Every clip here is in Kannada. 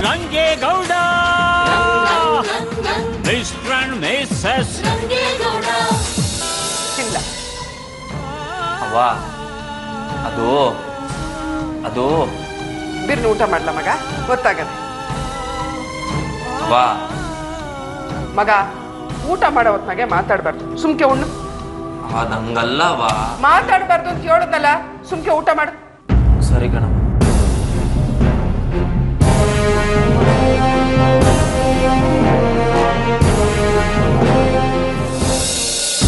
Rangegowda mister and Mrs Rangegowda. ಇಲ್ಲ ಅವ್ವ, ಅದು ಬಿರ್ನು ಊಟ ಮಾಡ್ಲ ಮಗ, ಗೊತ್ತಾಗದೆ. ಅವ್ವ ಮಗ ಊಟ ಮಾಡೋ ಹೊತ್ನಾಗೆ ಮಾತಾಡ್ಬಾರ್ದು, ಸುಮ್ಕೆ ಉಣ್ಣು. ನಂಗಲ್ಲವ, ಮಾತಾಡ್ಬಾರ್ದು ಅಂತ ಹೇಳೋದಲ್ಲ, ಸುಮ್ಕೆ ಊಟ ಮಾಡು. ಸರಿ ಕಣ.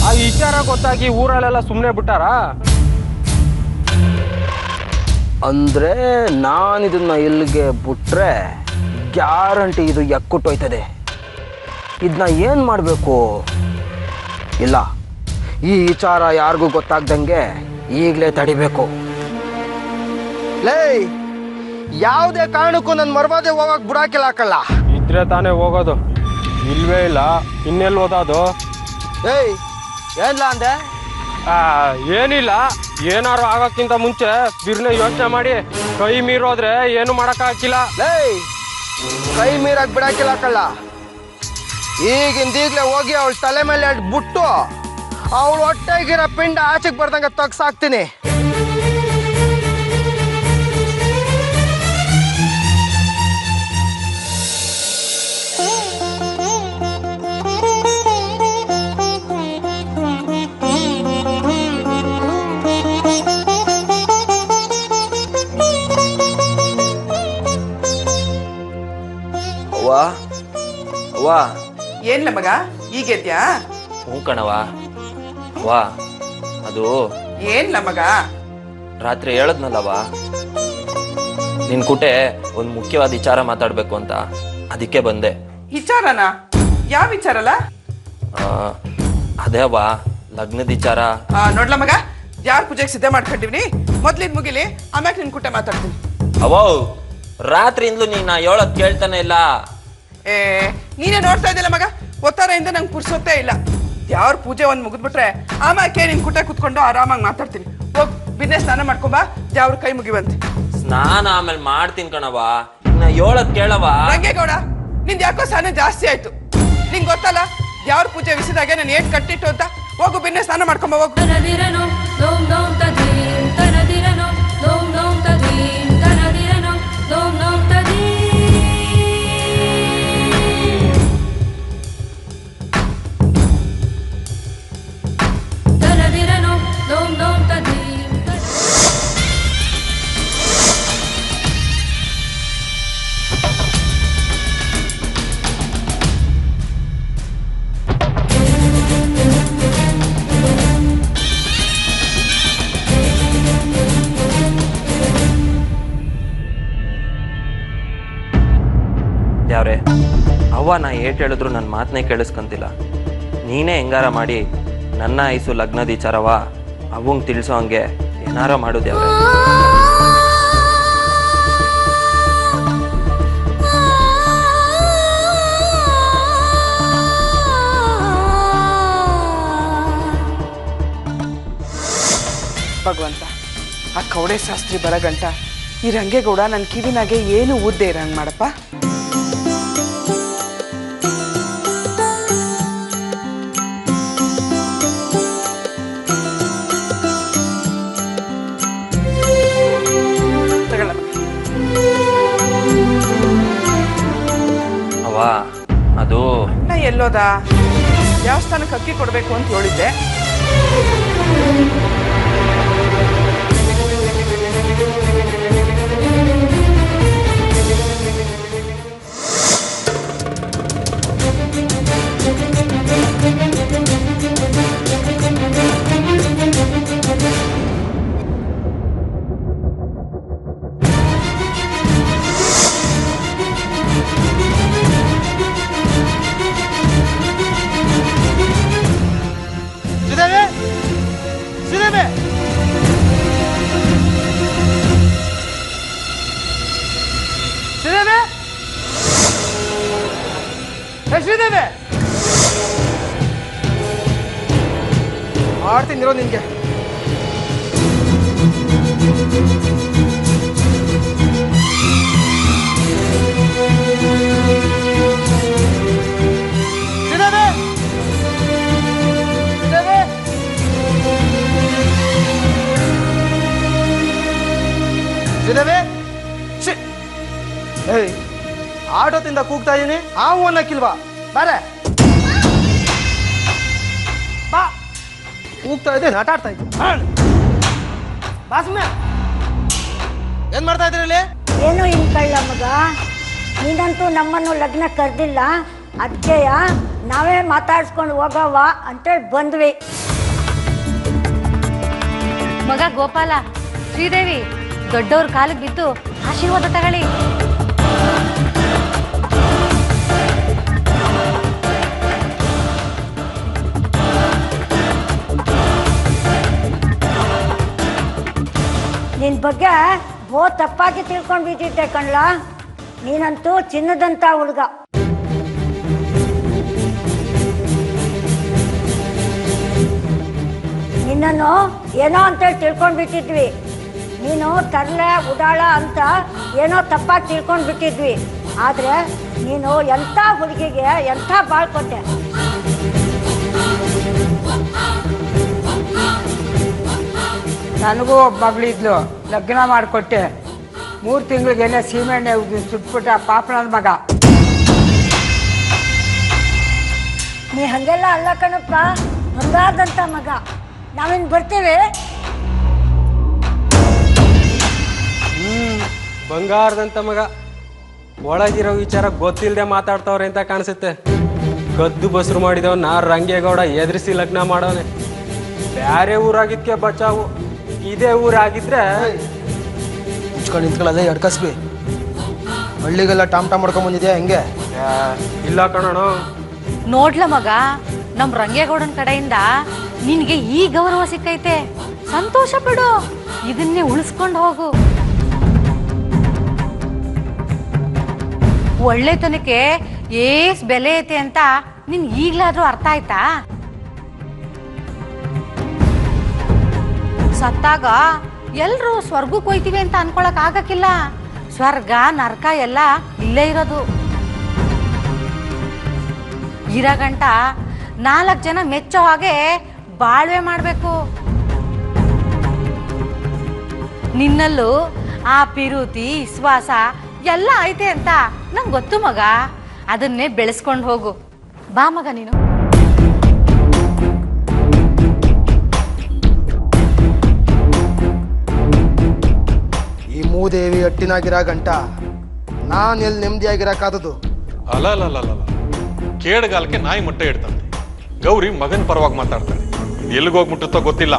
ಆ ವಿಚಾರ ಗೊತ್ತಾಗಿ ಊರಲ್ಲೆಲ್ಲ ಸುಮ್ಮನೆ ಬಿಟ್ಟಾರ ಅಂದ್ರೆ ನಾನಿದನ್ನ ಇಲ್ಲಿಗೆ ಬಿಟ್ರೆ ಗ್ಯಾರಂಟಿ ಇದು ಎಕ್ಕುಟ್ಟೋಯ್ತದೆ. ಇದನ್ನ ಏನು ಮಾಡಬೇಕು? ಇಲ್ಲ, ಈ ವಿಚಾರ ಯಾರಿಗೂ ಗೊತ್ತಾಗ್ದಂಗೆ ಈಗಲೇ ತಡಿಬೇಕು. ಲೇ, ಯಾವುದೇ ಕಾರಣಕ್ಕೂ ನನ್ನ ಮರ್ವಾದೆ ಹೋಗಕ್ಕೆ ಬಿಡಾಕಿಲ್ಲ ಹಾಕಲ್ಲ. ಇದ್ರೆ ತಾನೇ ಹೋಗೋದು, ಇಲ್ವೇ ಇಲ್ಲ ಇನ್ನೆಲ್ಲಿ ಓದೋದು? ಏಯ್, ಏನಿಲ್ಲ ಅಂದೆ? ಏನಿಲ್ಲ, ಏನಾರು ಆಗೋಕ್ಕಿಂತ ಮುಂಚೆ ಬಿರ್ನೆ ಯೋಚನೆ ಮಾಡಿ ಕೈ ಮೀರೋದ್ರೆ ಏನು ಮಾಡೋಕ್ಕಾಗಿಲ್ಲ. ಏಯ್, ಕೈ ಮೀರಕ್ಕೆ ಬಿಡಾಕಿಲ್ಲ ಕಳ್ಳ. ಈಗಿಂದೀಗ್ಲೇ ಹೋಗಿ ಅವಳ ತಲೆ ಮೇಲೆ ಬಿಟ್ಟು ಅವಳು ಹೊಟ್ಟೆಗಿರೋ ಪಿಂಡ ಆಚೆಗೆ ಬರ್ದಂಗೆ ತಗ್ಸಾಕ್ತೀನಿ. ವಾ ಏನ್ಲ ಮಗ ಈಗೆದ್ಯಾ? ಹ್ಞೂ ಕಣವ. ವಾ, ಅದು ಏನ್ಲ ಮಗ? ರಾತ್ರಿ ಹೇಳದ್ನಲ್ಲವ, ನಿನ್ ಕುಟೆ ಒಂದು ಮುಖ್ಯವಾದ ವಿಚಾರ ಮಾತಾಡ್ಬೇಕು ಅಂತ, ಅದಕ್ಕೆ ಬಂದೆ. ವಿಚಾರನಾ? ಯಾವ ವಿಚಾರಲ್ಲ? ಅದೇ ಅವ, ಲಗ್ನದ ವಿಚಾರ. ನೋಡ್ಲ ಮಗ, ಯಾರ ಪೂಜೆಗೆ ಸಿದ್ಧ ಮಾಡ್ಕೊಂಡಿವ್ನಿ, ಮೊದ್ಲಿದ್ ಮುಗಿಲಿ, ಆಮ್ಯಾಗ ನಿನ್ ಕುಟೆ ಮಾತಾಡ್ತೀನಿ. ಅವೋ, ರಾತ್ರಿಯಿಂದಲೂ ನೀನು ಹೇಳೋದ್ ಕೇಳ್ತಾನೆ ಇಲ್ಲ. ನೀನೇ ನೋಡ್ತಾ ಇದ್ದಿಲ್ಲ ಮಗ, ಒತ್ತಾರೆಯಿಂದ ನಂಗೆ ಪುರ್ಸೊತ್ತೇ ಇಲ್ಲ. ಯಾವ್ರ ಪೂಜೆ ಒಂದ್ ಮುಗಿದ್ಬಿಟ್ರೆ ಆಮ್ಯಾಕೆ ನಿನ್ ಕುಟೆ ಕುತ್ಕೊಂಡು ಆರಾಮಾಗಿ ಮಾತಾಡ್ತೀನಿ. ಹೋಗ್ ಬಿನ್ನೆ ಸ್ನಾನ ಮಾಡ್ಕೊಂಬಾ, ದೇವ್ರ ಕೈ ಮುಗಿವಂತೆ. ಸ್ನಾನ ಆಮೇಲೆ ಮಾಡ್ತೀನಿ ಕಣವ, ಇನ್ನ ಹೇಳೋದ್ ಕೇಳವ. ರಂಗೇಗೌಡ, ನಿಂದ್ ಯಾಕೋ ಸ್ನಾನ ಜಾಸ್ತಿ ಆಯ್ತು. ನಿಂಗೆ ಗೊತ್ತಲ್ಲ ದೇವ್ರ ಪೂಜೆ ವಿಸಿದಾಗೆ ನಾನು ಏನ್ ಕಟ್ಟಿಟ್ಟು ಅಂತ. ಹೋಗು ಬಿನ್ನೆ ಸ್ನಾನ ಮಾಡ್ಕೊಂಬ, ಹೋಗು. ಯಾವ್ರೆ ಅವ್ವ, ನಾ ಏಟ್ ಹೇಳಿದ್ರು ನನ್ನ ಮಾತನ್ನೇ ಕೇಳಿಸ್ಕೊಂತಿಲ್ಲ. ನೀನೇ ಹೆಂಗಾರ ಮಾಡಿ ನನ್ನ ಐಸು ಲಗ್ನದ ವಿಚಾರವ ಅವಂಗೆ ತಿಳಿಸೋ ಹಂಗೆ ಏನಾರ ಮಾಡೋದು ಯಾವ್ರೆ. ಭಗವಂತ, ಆ ಕವಡೆ ಶಾಸ್ತ್ರಿ ಬರಗಂಟ ಈ ರಂಗೇಗೌಡ ನನ್ನ ಕಿವಿನಾಗೆ ಏನು ಊದ್ದೇ ಇರಂಗ್ ಮಾಡಪ್ಪ. ಅವ್ವ, ಅದು ನಾ ಎಲ್ಲೋದ ದೇವಸ್ಥಾನಕ್ಕೆ ಅಕ್ಕಿ ಕೊಡ್ಬೇಕು ಅಂತ ಹೇಳಿದ್ದೆ. ಮಾಡ್ತೀನಿ ನಿನ್ಗೆ. ಏಯ್ ಆಟೋದಿಂದ ಕೂಗ್ತಾ ಇದೀನಿ ಹಾವು ಅನ್ನಕ್ಕಿಲ್ವಾ ಬಾರೆ ಬಾ ಕೂಗ್ತಾ ಇದ್ದೆ ಆಟ ಆಡ್ತಾ ಇದ್ದೆ ಬಾ ಸುಮ್ಮನೆ ಏನ್ ಮಾಡ್ತಾ ಇದ್ರಿ ಇಲ್ಲಿ ಏನು ಇನ್ಕಳ್ಳ ಮಗ, ನೀನಂತೂ ನಮ್ಮನ್ನು ಲಗ್ನ ಕರೆದಿಲ್ಲ, ಅದಕ್ಕೆಯ ನಾವೇ ಮಾತಾಡ್ಸ್ಕೊಂಡು ಹೋಗವ ಅಂತೇಳಿ ಬಂದ್ವಿ. ಮಗ ಗೋಪಾಲ, ಶ್ರೀದೇವಿ, ದೊಡ್ಡವ್ರ ಕಾಲಿಗೆ ಬಿದ್ದು ಆಶೀರ್ವಾದ ತಗೊಳ್ಳಿ. ನಿನ್ ಬಗ್ಗೆ ತಪ್ಪಾಗಿ ತಿಳ್ಕೊಂಡು ಬಿದ್ದಿದ್ದೆ ಕಣ್ಲ. ನೀನಂತೂ ಚಿನ್ನದಂತ ಹುಡುಗ. ನಿನ್ನನ್ನು ಏನೋ ಅಂತೇಳಿ ತಿಳ್ಕೊಂಡು ಬಿಟ್ಟಿದ್ವಿ. ನೀನು ತರ್ಲೆ ಉಡಾಳ ಅಂತ ಏನೋ ತಪ್ಪಾಗಿ ತಿಳ್ಕೊಂಡು ಬಿಟ್ಟಿದ್ವಿ. ಆದ್ರೆ ನೀನು ಎಂಥ ಹುಡುಗಿಗೆ ಎಂಥ ಬಾಳ್ಕೊಟ್ಟೆ. ನನಗೂ ಒಬ್ಬ ಮಗಳಿದ್ಲು, ಲಗ್ನ ಮಾಡಿಕೊಟ್ಟೆ. 3 ತಿಂಗಳಿಗೆಲ್ಲ ಸೀಮೆಣ್ಣೆ ಸುಟ್ಬಿಟ್ಟ ಪಾಪನದ ಮಗ. ನೀ ಹಂಗೆಲ್ಲ ಅಲ್ಲ ಕಣಪ್ಪ, ಬಂಗಾರದಂತ ಮಗ. ನಾವಿನ್ ಬರ್ತೀವಿ. ಬಂಗಾರದಂತ ಮಗ. ಒಳಗಿರೋ ವಿಚಾರ ಗೊತ್ತಿಲ್ಲದೆ ಮಾತಾಡ್ತಾವ್ರೆ ಅಂತ ಕಾಣಿಸುತ್ತೆ. ಕದ್ದು ಬಸ್ರು ಮಾಡಿದವ್ ನಾ ರಂಗೇಗೌಡ ಎದುರಿಸಿ ಲಗ್ನ ಮಾಡೋನೆ. ಬ್ಯಾರೆ ಊರಾಗಿದ್ಕೆ ಬಚಾವು, ಇದೇ ಊರಾಗಿದ್ರೆ ಮುಚ್ಕೊಂಡು ನಿಂತ್ಕೊಳ್ಳೋದೇ ಎಡ್ಕಸ್ಬಿ. ಹಳ್ಳಿಗೆಲ್ಲ ಟಾಮ್ ಮಾಡ್ಕೊಂಡ್ ಬಂದಿದ್ಯಾ ಹೆಂಗೆ? ಇಲ್ಲ ಕಣೋಣ. ನೋಡ್ಲ ಮಗ, ನಮ್ ರಂಗೇಗೌಡನ ಕಡೆಯಿಂದ ನಿನ್ಗೆ ಈ ಗೌರವ ಸಿಕ್ಕೈತೆ, ಸಂತೋಷ ಪಡು. ಇದನ್ನೇ ಉಳಿಸ್ಕೊಂಡು ಹೋಗು. ಒಳ್ಳೆತನಕ್ಕೆ ಏಸ್ ಬೆಲೆ ಐತೆ ಅಂತ ನಿನ್ ಈಗ್ಲಾದ್ರೂ ಅರ್ಥ ಆಯ್ತಾ? ಸತ್ತಾಗ ಎಲ್ರು ಸ್ವರ್ಗಕ್ಕೆ ಹೋಯ್ತೀವಿ ಅಂತ ಅನ್ಕೊಳಕ್ ಆಗಕ್ಕಿಲ್ಲ. ಸ್ವರ್ಗ ನರಕ ಎಲ್ಲ ಇಲ್ಲೇ ಇರೋದು. ಇರಗಂಟ 4 ಜನ ಮೆಚ್ಚೋ ಹಾಗೆ ಬಾಳ್ವೆ ಮಾಡ್ಬೇಕು. ನಿನ್ನಲ್ಲೂ ಆ ಪಿರುತಿ ವಿಶ್ವಾಸ ಎಲ್ಲ ಐತೆ ಅಂತ ನಂಗೆ ಗೊತ್ತು ಮಗ. ಅದನ್ನೇ ಬೆಳೆಸ್ಕೊಂಡು ಹೋಗು. ಬಾ ಮಗ ನೀನು. ಈ ಮೂದೇವಿ ಹಟ್ಟಿನಾಗಿರ ಗಂಟ ನಾನು ಎಲ್ಲಿ ನೆಮ್ಮದಿಯಾಗಿರಕ್ಕಾದದು? ಅಲ್ಲ ಕೇಡ್ಗಾಲಕ್ಕೆ ನಾಯಿ ಮೊಟ್ಟೆ ಇಡ್ತಾನೆ. ಗೌರಿ ಮಗನ ಪರವಾಗಿ ಮಾತಾಡ್ತಾನೆ. ಎಲ್ಲಿಗೋಗಿ ಮುಟ್ಟುತ್ತೋ ಗೊತ್ತಿಲ್ಲ.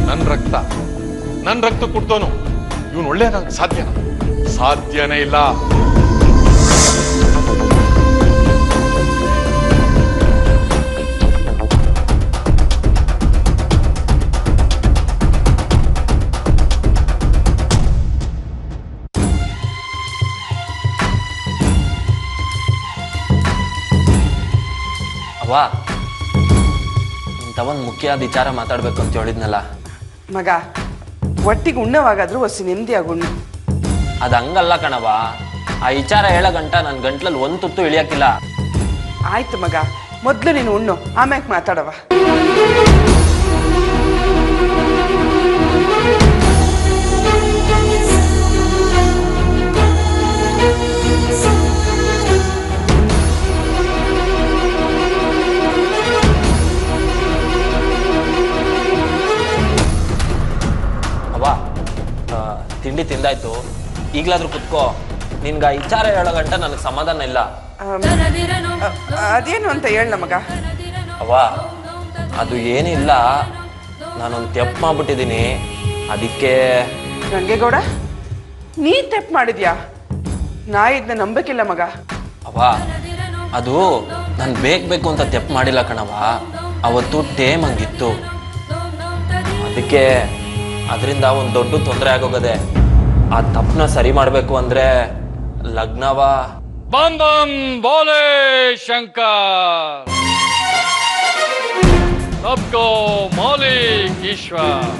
ನನ್ನ ರಕ್ತ ಕುಡ್ತೋನು ಇವನು ಒಳ್ಳೆಯ ಸಾಧ್ಯನೇ ಇಲ್ಲ. ಅವ್ವ, ಇಂಥವೊಂದು ಮುಖ್ಯವಾದ ವಿಚಾರ ಮಾತಾಡ್ಬೇಕು ಅಂತ ಹೇಳಿದ್ನಲ್ಲ ಮಗ. ಒಟ್ಟಿಗೆ ಉಣ್ಣವಾಗಾದ್ರೂ ಹೊಸಿ ನೆಮ್ಮದಿಯಾಗಿ ಉಣ್ಣು. ಅದು ಹಂಗಲ್ಲ ಕಣವ. ಆ ವಿಚಾರ ಹೇಳೋ ಗಂಟ ನನ್ನ ಗಂಟ್ಲಲ್ಲಿ ಒಂದು ತುತ್ತು ಇಳಿಯಕ್ಕಿಲ್ಲ. ಆಯ್ತು ಮಗ, ಮೊದ್ಲು ನೀನು ಉಣ್ಣು, ಆಮ್ಯಾಕೆ ಮಾತಾಡವ. ತಿಂಡಿ ತಿಂದಾಯ್ತು, ಈಗ್ಲಾದ್ರೂ ಕುತ್ಕೋ. ನಿನ್ಗ ವಿಚಾರ ಹೇಳೋ ಗಂಟ ನನಗೆ ಸಮಾಧಾನ ಇಲ್ಲ. ಅದೇನು ಅಂತ ಹೇಳ ಮಗ. ಅವ್ವ, ಅದು ಏನಿಲ್ಲ, ನಾನೊಂದು ತೆಪ್ಪು ಮಾಡ್ಬಿಟ್ಟಿದ್ದೀನಿ. ಅದಕ್ಕೆ ರಂಗೇಗೌಡ, ನೀ ತೆಪ್ಪು ಮಾಡಿದ್ಯಾ? ನಾ ಇದನ್ನ ನಂಬಕ್ಕಿಲ್ಲ ಮಗ. ಅವ್ವ, ಅದು ನಾನು ಬೇಕು ಅಂತ ತೆಪ್ಪು ಮಾಡಿಲ್ಲ ಕಣವ. ಅವತ್ತು ಟೇಮ್ ಹಂಗಿತ್ತು. ಅದಕ್ಕೆ ಅದರಿಂದ ಒಂದು ದೊಡ್ಡ ತೊಂದರೆ ಆಗೋಗದೆ. ಆ ತಪ್ಪನ್ನ ಸರಿ ಮಾಡಬೇಕು ಅಂದ್ರೆ ಲಗ್ನವ. ಬಂ ಬಂ ಬೋಲೆ ಶಂಕರ್, ಸಬ್ಕೋ ಮಾಲಿಕ್ ಈಶ್ವರ್.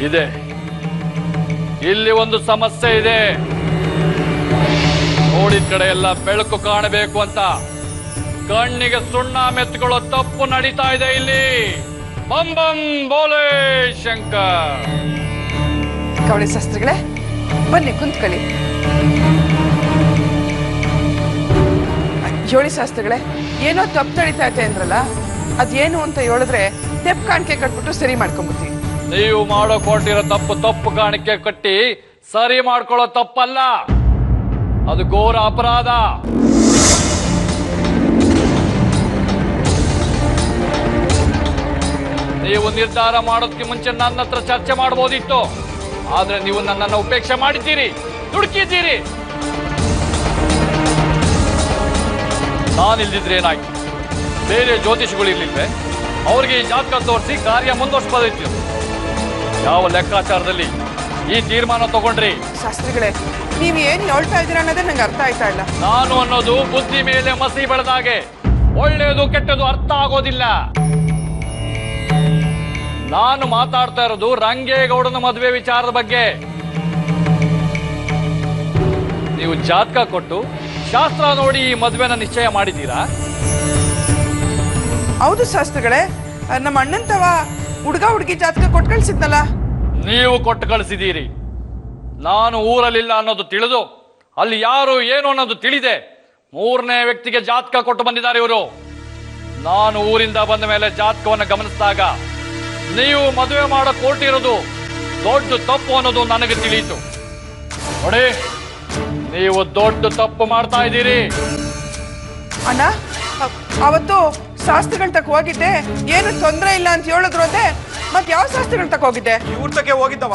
ಇದೆ ಇಲ್ಲಿ ಒಂದು ಸಮಸ್ಯೆ ಇದೆ. ನೋಡಿದ ಕಡೆ ಎಲ್ಲ ಬೆಳಕು ಕಾಣಬೇಕು ಅಂತ ಕಣ್ಣಿಗೆ ಸುಣ್ಣ ಮೆತ್ತುಕೊಳ್ಳೋ ತಪ್ಪು ನಡೀತಾ ಇದೆ ಇಲ್ಲಿ. ಬಂ ಬಂ ಬೋಲೆ ಶಂಕರ್. ಕವಳೆ ಶಾಸ್ತ್ರಿಗಳೇ, ಬನ್ನಿ ಕುಂತ್ಕೊಳ್ಳಿ. ಜೋಳಿ ಶಾಸ್ತ್ರಿಗಳೇ, ಏನೋ ತಪ್ಪು ನಡೀತಾ ಇದೆ ಅಂದ್ರಲ್ಲ, ಅದೇನು ಅಂತ ಹೇಳಿದ್ರೆ ತೆಪ್ಪು ಕಾಣಿಕೆ ಕಟ್ಬಿಟ್ಟು ಸರಿ ಮಾಡ್ಕೊಂಡ್ಬಿಡ್ತೀವಿ. ನೀವು ಮಾಡೋ ಕೊಟ್ಟಿರೋ ತಪ್ಪು ಕಾಣಿಕೆ ಕಟ್ಟಿ ಸರಿ ಮಾಡ್ಕೊಳ್ಳೋ ತಪ್ಪಲ್ಲ, ಅದು ಘೋರ ಅಪರಾಧ. ನೀವು ನಿರ್ಧಾರ ಮಾಡೋದಕ್ಕೆ ಮುಂಚೆ ನನ್ನ ಹತ್ರ ಚರ್ಚೆ ಮಾಡಬಹುದಿತ್ತು. ಆದ್ರೆ ನೀವು ನನ್ನನ್ನು ಉಪೇಕ್ಷೆ ಮಾಡಿದ್ದೀರಿ, ದುಡುಕಿದ್ದೀರಿ. ನಾನಿಲ್ದಿದ್ರೆ ಏನಾಯ್ತು? ಬೇರೆ ಜ್ಯೋತಿಷಿಗಳು ಇರ್ಲಿಲ್ವೇ? ಅವ್ರಿಗೆ ಈ ಜಾತಕ ತೋರಿಸಿ ಕಾರ್ಯ ಮುಂದುವರ್ಸ್ಬೋದಿತ್ತು. ಯಾವ ಲೆಕ್ಕಾಚಾರದಲ್ಲಿ ಈ ತೀರ್ಮಾನ ತಗೊಂಡ್ರಿ? ಶಾಸ್ತ್ರಿಗಳೇ, ನೀವು ಏನ್ ಹೇಳ್ತಾ ಇದ್ದೀರಾ ಅನ್ನೋದೇ ನಂಗೆ ಅರ್ಥ ಆಯ್ತಾ ಇಲ್ಲ. ನಾನು ಅನ್ನೋದು ಬುದ್ಧಿ ಮೇಲೆ ಮಸಿ ಬೆಳೆದಾಗೆ ಒಳ್ಳೆಯದು ಕೆಟ್ಟದು ಅರ್ಥ ಆಗೋದಿಲ್ಲ. ನಾನು ಮಾತಾಡ್ತಾ ಇರೋದು ರಂಗೇಗೌಡನ ಮದುವೆ ವಿಚಾರದ ಬಗ್ಗೆ. ನೀವು ಜಾತಕ ಕೊಟ್ಟು ಶಾಸ್ತ್ರ ನೋಡಿ ಈ ಮದುವೆನ ನಿಶ್ಚಯ ಮಾಡಿದ್ದೀರಾ? ಹೌದು ಶಾಸ್ತ್ರಿಗಳೇ, ನಮ್ಮ ಅಣ್ಣನ್ ತವ ಹುಡುಗ ಹುಡುಗಿ ಜಾತಕ ಕೊಟ್ಟು ಕಳ್ಸಿದ್ನಲ್ಲ. ನೀವು ಕೊಟ್ಟು ಕಳಿಸಿದ್ದೀರಿ. ನಾನು ಊರಲ್ಲಿಲ್ಲ ಅನ್ನೋದು ತಿಳಿದು, ಅಲ್ಲಿ ಯಾರು ಏನು ಅನ್ನೋದು ತಿಳಿದೆ, ಮೂರನೇ ವ್ಯಕ್ತಿಗೆ ಜಾತಕ ಕೊಟ್ಟು ಬಂದಿದ್ದಾರೆ ಇವರು. ನಾನು ಊರಿಂದ ಬಂದ ಮೇಲೆ ಜಾತಕವನ್ನು ಗಮನಿಸಿದಾಗ ನೀವು ಮದುವೆ ಮಾಡೋ ಕೊಟ್ಟಿರೋದು ದೊಡ್ಡ ತಪ್ಪು ಅನ್ನೋದು ನನಗೆ ತಿಳಿಯಿತು. ನೋಡಿ, ನೀವು ದೊಡ್ಡ ತಪ್ಪು ಮಾಡ್ತಾ ಇದ್ದೀರಿ. ಅಣ್ಣ, ಅವತ್ತು ಶಾಸ್ತ್ರಿಗಳ ತಕ್ಕ ಹೋಗಿದ್ದೆ, ಏನು ತೊಂದರೆ ಇಲ್ಲ ಅಂತ ಹೇಳಿದ್ರು ಅಂತೆ. ಮತ್ ಯಾವ ಶಾಸ್ತ್ರಿಗಳ ತಕ್ಕ ಹೋಗಿದ್ದೆ? ಇವ್ರ ತಕ್ಕೆ ಹೋಗಿದ್ದವ.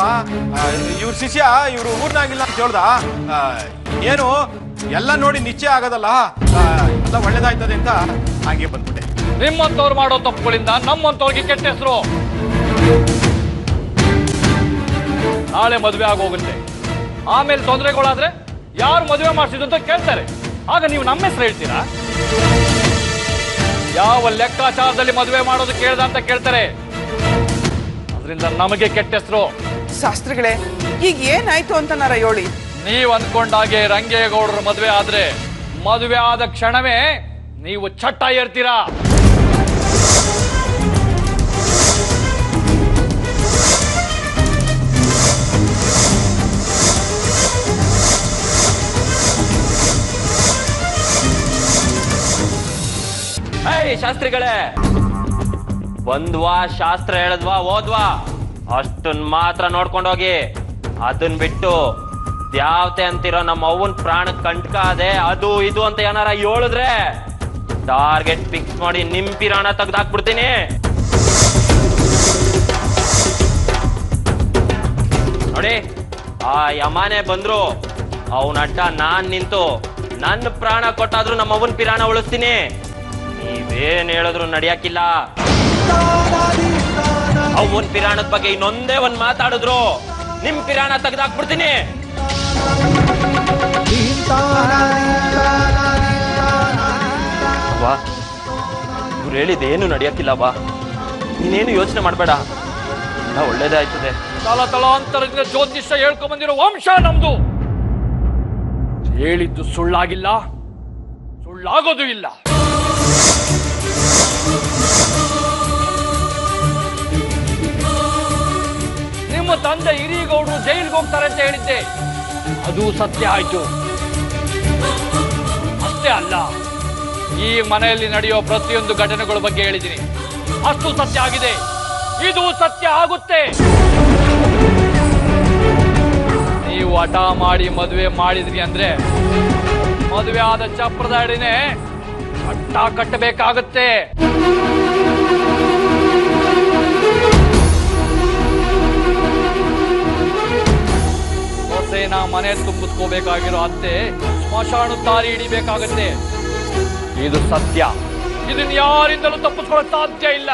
ಇವ್ರ ಶಿಷ್ಯ ಇವ್ರು ಊರ್ನಾಗಿಲ್ಲ ಅಂತ ಹೇಳ್ದ. ಏನು ಎಲ್ಲ ನೋಡಿ ನಿಶ್ಚಯ ಆಗೋದಲ್ಲ, ಎಲ್ಲ ಒಳ್ಳೇದಾಯ್ತದೆ ಅಂತ ಹಾಗೆ ಬಂದ್ಬಿಟ್ಟೆ. ನಿಮ್ಮಂತವ್ರು ಮಾಡೋ ತಪ್ಪುಗಳಿಂದ ನಮ್ಮಂತವ್ರಿಗೆ ಕೆಟ್ಟ ಹೆಸರು. ನಾಳೆ ಮದುವೆ ಆಗೋಗುತ್ತೆ, ಆಮೇಲೆ ತೊಂದರೆಗಳಾದ್ರೆ ಯಾರು ಮದುವೆ ಮಾಡಿಸಿದ್ರು ಅಂತ ಕೇಳ್ತಾರೆ. ಆಗ ನೀವು ನಮ್ಮ ಹೆಸರು ಹೇಳ್ತೀರಾ? ಯಾವ ಲೆಕ್ಕಾಚಾರದಲ್ಲಿ ಮದುವೆ ಮಾಡೋದು ಕೇಳ್ದ ಅಂತ ಕೇಳ್ತಾರೆ. ಅದರಿಂದ ನಮಗೆ ಕೆಟ್ಟ ಹೆಸರು. ಶಾಸ್ತ್ರಿಗಳೇ, ಈಗ ಏನಾಯ್ತು ಅಂತ ನಾರ ಹೇಳಿ. ನೀವು ಅಂದ್ಕೊಂಡಾಗೆ ರಂಗೇಗೌಡರ ಮದುವೆ ಆದ್ರೆ ಮದುವೆ ಆದ ಕ್ಷಣವೇ ನೀವು ಚಟ್ಟ ಏರ್ತೀರಾ. ಶಾಸ್ತ್ರಿಗಳೇ, ಬಂದ್ವಾ, ಶಾಸ್ತ್ರ ಹೇಳದ್ವಾ, ಓದ್ವಾ, ಅಷ್ಟನ್ ಮಾತ್ರ ನೋಡ್ಕೊಂಡೋಗಿ. ಅದನ್ ಬಿಟ್ಟು ದ್ಯಾವತೆ ಅಂತಿರೋ ನಮ್ಮ ಅವ್ವನ್ ಪ್ರಾಣ ಕಂಟಕ ಅದೆ, ಅದು ಇದು ಅಂತ ಏನಾರ ಹೇಳಿದ್ರೆ ಟಾರ್ಗೆಟ್ ಫಿಕ್ಸ್ ಮಾಡಿ ನಿಮ್ ಪಿರಾಣ ತೆಗ್ದಾಕ್ಬಿಡ್ತೀನಿ. ನೋಡಿ, ಆ ಯಮಾನೆ ಬಂದ್ರು ಅವನ ಅಡ್ಡ ನಾನ್ ನಿಂತು ನನ್ನ ಪ್ರಾಣ ಕೊಟ್ಟಾದ್ರೂ ನಮ್ಮ ಅವ್ವನ್ ಪಿರಾಣ ಉಳಿಸ್ತೀನಿ. ನೀವೇನ್ ಹೇಳಿದ್ರು ನಡಿಯಾಕಿಲ್ಲ. ಅವನ್ ಪಿರಾಣದ ಬಗ್ಗೆ ಇನ್ನೊಂದೇ ಒಂದ್ ಮಾತಾಡಿದ್ರು ನಿಮ್ ಪಿರಾಣ ತೆಗ್ದಾಕ್ಬಿಡ್ತೀನಿ. ಬಾ, ಇವ್ರು ಹೇಳಿದೇನು ನಡಿಯಾಕಿಲ್ಲ. ಬಾ, ನೀನೇನು ಯೋಚನೆ ಮಾಡ್ಬೇಡ, ಎಲ್ಲ ಒಳ್ಳೇದೇ ಆಯ್ತದೆ. ತಲಾಂತರದಿಂದ ಜ್ಯೋತಿಷ್ಯ ಹೇಳ್ಕೊಂಡ್ ಬಂದಿರೋ ವಂಶ ನಮ್ದು. ಹೇಳಿದ್ದು ಸುಳ್ಳಾಗಿಲ್ಲ, ಸುಳ್ಳಾಗೋದು ಇಲ್ಲ. ನಿಮ್ಮ ತಂದೆ ಹಿರಿಗೌಡರು ಜೈಲಿಗೆ ಹೋಗ್ತಾರೆ ಅಂತ ಹೇಳಿದ್ದೆ, ಅದು ಸತ್ಯ ಆಯ್ತು. ಅಷ್ಟೇ ಅಲ್ಲ, ಈ ಮನೆಯಲ್ಲಿ ನಡೆಯೋ ಪ್ರತಿಯೊಂದು ಘಟನೆಗಳ ಬಗ್ಗೆ ಹೇಳಿದ್ದೀನಿ, ಅಷ್ಟು ಸತ್ಯ ಆಗಿದೆ. ಇದು ಸತ್ಯ ಆಗುತ್ತೆ. ನೀವು ಹಠ ಮಾಡಿ ಮದುವೆ ಮಾಡಿದ್ರಿ ಅಂದ್ರೆ ಮದುವೆ ಆದ ಚಪ್ರದ ಅಡಿನೇ ಚಟ್ಟ ಕಟ್ಟಬೇಕಾಗುತ್ತೆ. ಹೊಸೇನ ಮನೆ ತುಂಬಿಸ್ಕೋಬೇಕಾಗಿರೋ ಅತ್ತೆ ಸ್ಮಶಾನ ದಾರಿ ಹಿಡಿಬೇಕಾಗತ್ತೆ. ಇದು ಸತ್ಯ. ಇದನ್ನ ಯಾರಿಂದಲೂ ತಪ್ಪಿಸ್ಕೊಳ್ಳೋಕೆ ಸಾಧ್ಯ ಇಲ್ಲ.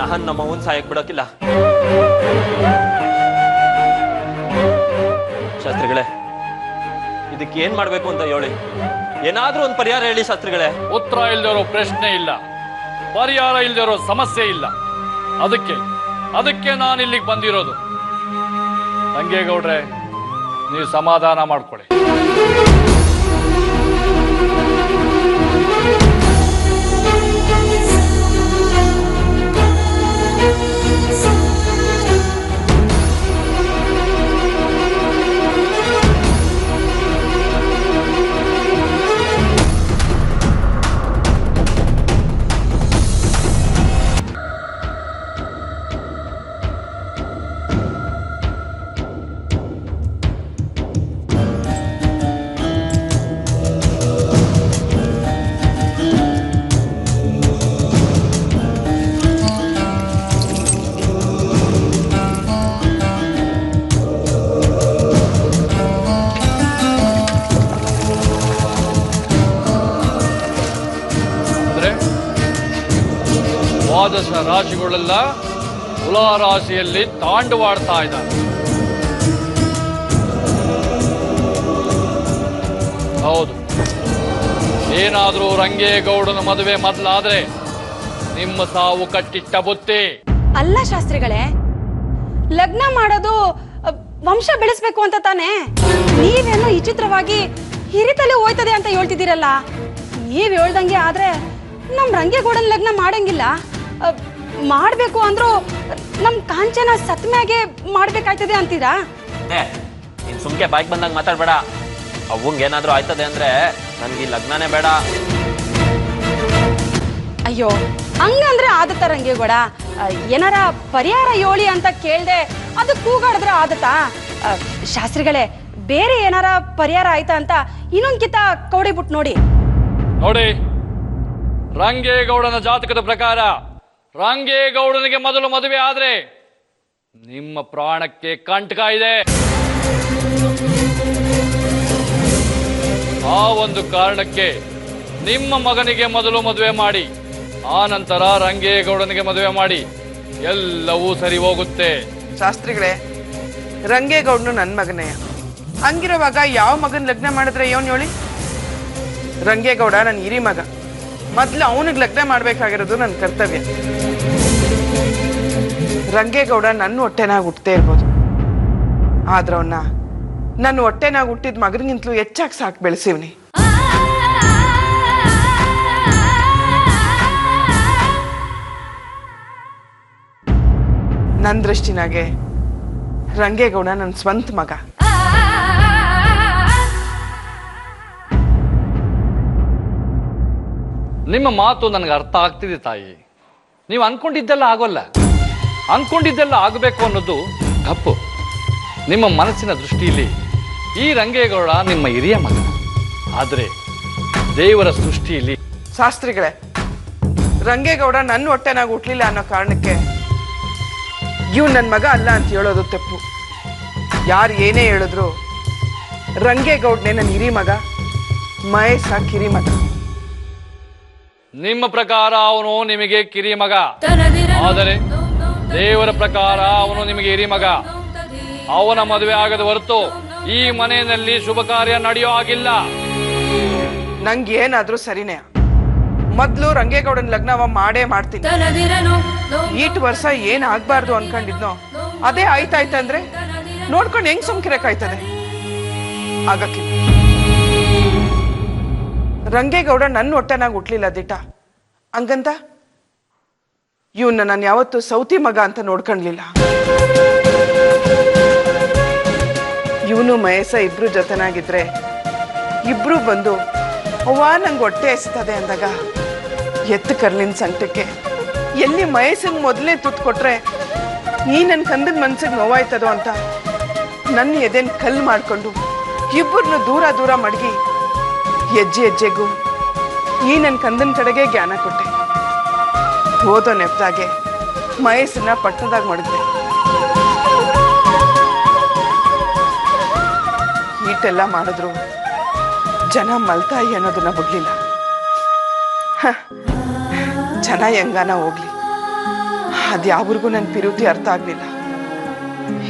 ನಾನು ನಮ್ಮವನ್ ಸಾಯಕ್ ಬಿಡೋಕಿಲ್ಲ. ಶಾಸ್ತ್ರಿಗಳೇ, ಇದಕ್ಕೆ ಏನ್ ಮಾಡ್ಬೇಕು ಅಂತ ಹೇಳಿ, ಏನಾದ್ರೂ ಒಂದು ಪರಿಹಾರ ಹೇಳಿ ಶಾಸ್ತ್ರಿಗಳೇ. ಉತ್ತರ ಇಲ್ದಿರೋ ಪ್ರಶ್ನೆ ಇಲ್ಲ, ಪರಿಹಾರ ಇಲ್ದಿರೋ ಸಮಸ್ಯೆ ಇಲ್ಲ. ಅದಕ್ಕೆ ನಾನು ಇಲ್ಲಿಗೆ ಬಂದಿರೋದು. ರಂಗೇಗೌಡ್ರೆ, ನೀವು ಸಮಾಧಾನ ಮಾಡ್ಕೊಳ್ಳಿ. ದ್ವಾದಶ ರಾಶಿಗಳೆಲ್ಲ ತುಲಾ ರಾಶಿಯಲ್ಲಿ ತಾಂಡವಾಡ್ತಾ ಇದ್ದಾರೆ. ಹೌದು, ಏನಾದ್ರೂ ರಂಗೇಗೌಡನ ಮದುವೆ ಮೊದಲಾದ್ರೆ ನಿಮ್ಮ ಸಾವು ಕಟ್ಟಿಟ್ಟ ಬುತ್ತಿ. ಅಲ್ಲ ಶಾಸ್ತ್ರಿಗಳೇ, ಲಗ್ನ ಮಾಡೋದು ವಂಶ ಬೆಳೆಸ್ಬೇಕು ಅಂತ ತಾನೇ. ನೀವೇನೋ ವಿಚಿತ್ರವಾಗಿ ಹಿರಿತಲೆ ಹೋಯ್ತದೆ ಅಂತ ಹೇಳ್ತಿದ್ದೀರಲ್ಲ. ನೀವ್ ಹೇಳ್ದಂಗೆ ಆದ್ರೆ ನಮ್ ರಂಗೇಗೌಡನ್ ಲಗ್ನ ಮಾಡಂಗಿಲ್ಲ. ಮಾಡ್ಬೇಕು ಅಂದ್ರೂ ನಮ್ ಕಾಂಚನ ಸತ್ಮ್ಯಾಗೆ ಮಾಡ್ಬೇಕಾಯ್ತದೆ ಅಂತೀರಾ? ನೀನ್ ಸುಮ್ಕೆ ಬಾಯ್ಗೆ ಬಂದಂಗ ಮಾತಾಡ್ಬೇಡ. ಅವಂಗ ಏನಾದ್ರೂ ಆಯ್ತದೆ ಅಂದ್ರೆ ನನ್ಗೆ ಈ ಲಗ್ನನೇ ಬೇಡ. ಅಯ್ಯೋ, ಹಂಗಂದ್ರೆ ಆದತ್ತ ರಂಗೇಗೌಡ? ಏನಾರ ಪರಿಹಾರ ಯೋಳಿ ಅಂತ ಕೇಳ್ದೆ ಅದು ಕೂಗಾಡಿದ್ರೆ ಆದತ್ತಾ? ಶಾಸ್ತ್ರಿಗಳೇ, ಬೇರೆ ಏನಾರ ಪರಿಹಾರ ಆಯ್ತಾ ಅಂತ ಇನ್ನೊಂದ್ ಕಿತ್ತ ಕೌಡಿಬಿಟ್ಟು ನೋಡಿ. ರಂಗೇಗೌಡನ ಜಾತಕದ ಪ್ರಕಾರ ರಂಗೇಗೌಡನಿಗೆ ಮೊದಲು ಮದುವೆ ಆದ್ರೆ ನಿಮ್ಮ ಪ್ರಾಣಕ್ಕೆ ಕಂಟಕ ಇದೆ. ಆ ಒಂದು ಕಾರಣಕ್ಕೆ ನಿಮ್ಮ ಮಗನಿಗೆ ಮೊದಲು ಮದುವೆ ಮಾಡಿ, ಆ ನಂತರ ರಂಗೇಗೌಡನಿಗೆ ಮದುವೆ ಮಾಡಿ, ಎಲ್ಲವೂ ಸರಿ ಹೋಗುತ್ತೆ. ಶಾಸ್ತ್ರಿಗಳೇ, ರಂಗೇಗೌಡನು ನನ್ನ ಮಗನೇ. ಹಂಗಿರುವಾಗ ಯಾವ ಮಗನ್ ಲಗ್ನ ಮಾಡಿದ್ರೆ ಯೋನ್ ಹೇಳಿ? ರಂಗೇಗೌಡ ನನ್ನ ಹಿರಿ ಮಗ. ಮೊದ್ಲು ಅವನಿಗೆ ಲಗ್ನ ಮಾಡ್ಬೇಕಾಗಿರೋದು ನನ್ನ ಕರ್ತವ್ಯ. ರಂಗೇಗೌಡ ನನ್ನ ಹೊಟ್ಟೆನಾಗ ಹುಟ್ಟದೇ ಇರ್ಬೋದು, ಆದ್ರ ಅವನ್ನ ನನ್ನ ಹೊಟ್ಟೆನಾಗ ಹುಟ್ಟಿದ ಮಗನಿಗಿಂತಲೂ ಹೆಚ್ಚಾಗಿ ಸಾಕು ಬೆಳೆಸಿವ್ನಿ. ನನ್ನ ದೃಷ್ಟಿನಾಗೆ ರಂಗೇಗೌಡ ನನ್ನ ಸ್ವಂತ ಮಗ. ನಿಮ್ಮ ಮಾತು ನನಗೆ ಅರ್ಥ ಆಗ್ತಿದೆ ತಾಯಿ. ನೀವು ಅನ್ಕೊಂಡಿದ್ದೆಲ್ಲ ಆಗೋಲ್ಲ, ಅನ್ಕೊಂಡಿದ್ದೆಲ್ಲ ಆಗಬೇಕು ಅನ್ನೋದು ತಪ್ಪು. ನಿಮ್ಮ ಮನಸ್ಸಿನ ದೃಷ್ಟಿಯಲ್ಲಿ ಈ ರಂಗೇಗೌಡ ನಿಮ್ಮ ಹಿರಿಯ ಮಗ, ಆದರೆ ದೇವರ ಸೃಷ್ಟಿಯಲ್ಲಿ. ಶಾಸ್ತ್ರಿಗಳೇ, ರಂಗೇಗೌಡ ನನ್ನ ಹೊಟ್ಟೆನಾಗ ಹುಟ್ಲಿಲ್ಲ ಅನ್ನೋ ಕಾರಣಕ್ಕೆ ಇವ್ ನನ್ನ ಮಗ ಅಲ್ಲ ಅಂತ ಹೇಳೋದು ತಪ್ಪು. ಯಾರು ಏನೇ ಹೇಳಿದ್ರು ರಂಗೇಗೌಡನೇ ನನ್ನ ಹಿರಿ ಮಗ, ಮಹೇಶ ಕಿರಿ ಮಗ. ನಿಮ್ಮ ಪ್ರಕಾರ ಅವನು ನಿಮಗೆ ಕಿರಿ ಮಗ, ಆದರೆ ದೇವರ ಪ್ರಕಾರ ಅವನು ನಿಮಗೆ ಹಿರಿ ಮಗ. ಅವನ ಮದುವೆ ಆಗದ ಹೊರತು ಈ ಮನೆಯಲ್ಲಿ ಶುಭ ಕಾರ್ಯ ನಡೆಯೋ ಆಗಿಲ್ಲ. ನಂಗೆ ಏನಾದ್ರೂ ಸರಿನೇ. ಮೊದ್ಲು ರಂಗೇಗೌಡನ ಲಗ್ನವ ಮಾಡೇ ಮಾಡ್ತೀನಿ. ಈಟ್ ವರ್ಷ ಏನ್ ಆಗ್ಬಾರ್ದು ಅನ್ಕೊಂಡಿದ್ನೋ ಅದೇ ಆಯ್ತಾಯ್ತಂದ್ರೆ ನೋಡ್ಕೊಂಡು ಹೆಂಗ್ ಸುಮ್ಕಿರಕಾಯ್ತದೆ? ಆಗಕ್ಕೆ ರಂಗೇಗೌಡ ನನ್ನ ಹೊಟ್ಟೆನಾಗ ಹುಟ್ಲಿಲ್ಲ ದಿಟ. ಹಂಗಂತ ಇವನ್ನ ನಾನು ಯಾವತ್ತೂ ಸೌತಿ ಮಗ ಅಂತ ನೋಡ್ಕೊಂಡ್ಲಿಲ್ಲ. ಇವನು ಮಹೇಶ ಇಬ್ರು ಜೊತೆನಾಗಿದ್ರೆ ಇಬ್ರು ಬಂದು ಅವ್ವ ನಂಗೆ ಹೊಟ್ಟೆ ಎಸ್ತದೆ ಅಂದಾಗ ಎತ್ತು ಕರ್ಲಿನ ಸಂಕಟಕ್ಕೆ ಎಲ್ಲಿ ಮಹೇಶಂಗೆ ಮೊದಲೇ ತುತ್ತು ಕೊಟ್ರೆ ಈ ನನ್ನ ಕಂದನ ಮನ್ಸಿಗೆ ನೋವಾಯ್ತದೋ ಅಂತ ನನ್ನ ಎದೆನ್ ಕಲ್ಲು ಮಾಡ್ಕೊಂಡು ಇಬ್ಬರನ್ನು ದೂರ ದೂರ ಮಡಗಿ ಹೆಜ್ಜೆ ಹೆಜ್ಜೆಗೂ ಈ ನನ್ನ ಕಂದನ ಕಡೆಗೆ ಜ್ಞಾನ ಕೊಟ್ಟೆ. ಓದೋ ನೆಪದಾಗೆ ಮಹೇಶನ್ನ ಪಟ್ಟಣದಾಗ ಮಾಡಿದ್ದೆ. ಈಟೆಲ್ಲ ಮಾಡಿದ್ರು ಜನ ಮಲ್ತಾಯಿ ಅನ್ನೋದನ್ನ ಬಿಡ್ಲಿಲ್ಲ. ಜನ ಹೆಂಗಾನ ಹೋಗ್ಲಿ, ಅದ್ಯಾವ್ರಿಗೂ ನನ್ನ ಪಿರುತಿ ಅರ್ಥ ಆಗ್ಲಿಲ್ಲ.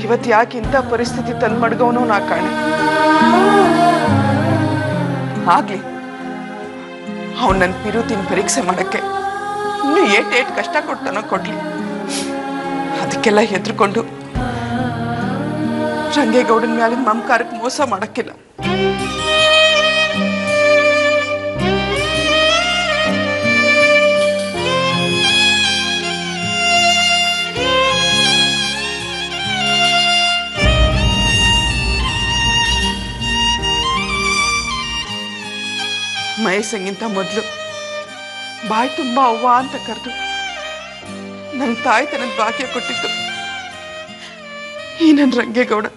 ಇವತ್ತು ಯಾಕೆ ಇಂಥ ಪರಿಸ್ಥಿತಿ ತಂದು ಮಡ್ಗವನೋ ನಾ ಕಾಣೆ. ಆಗ್ಲಿ, ಅವನು ನನ್ನ ಪಿರುತಿನ ಪರೀಕ್ಷೆ ಮಾಡಕ್ಕೆ ಇನ್ನು ಏಟ್ ಕಷ್ಟ ಕೊಡ್ತಾನೋ ಕೊಡ್ಲಿ. ಅದಕ್ಕೆಲ್ಲ ಹೆದರ್ಕೊಂಡು ರಂಗೇಗೌಡನ ಮ್ಯಾಲಿನ ಮಮಕಾರಕ್ಕೆ ಮೋಸ ಮಾಡಕ್ಕಿಲ್ಲ. ಮಹೇಶಂಗಿಂತ ಮೊದಲು ಬಾಯಿ ತುಂಬ ಅವ್ವ ಅಂತ ಕರೆದು ನನ್ನ ತಾಯಿ ತನಗೆ ಭಾಗ್ಯ ಕೊಟ್ಟಿದ್ದು ಈ ನನ್ನ ರಂಗೇಗೌಡ.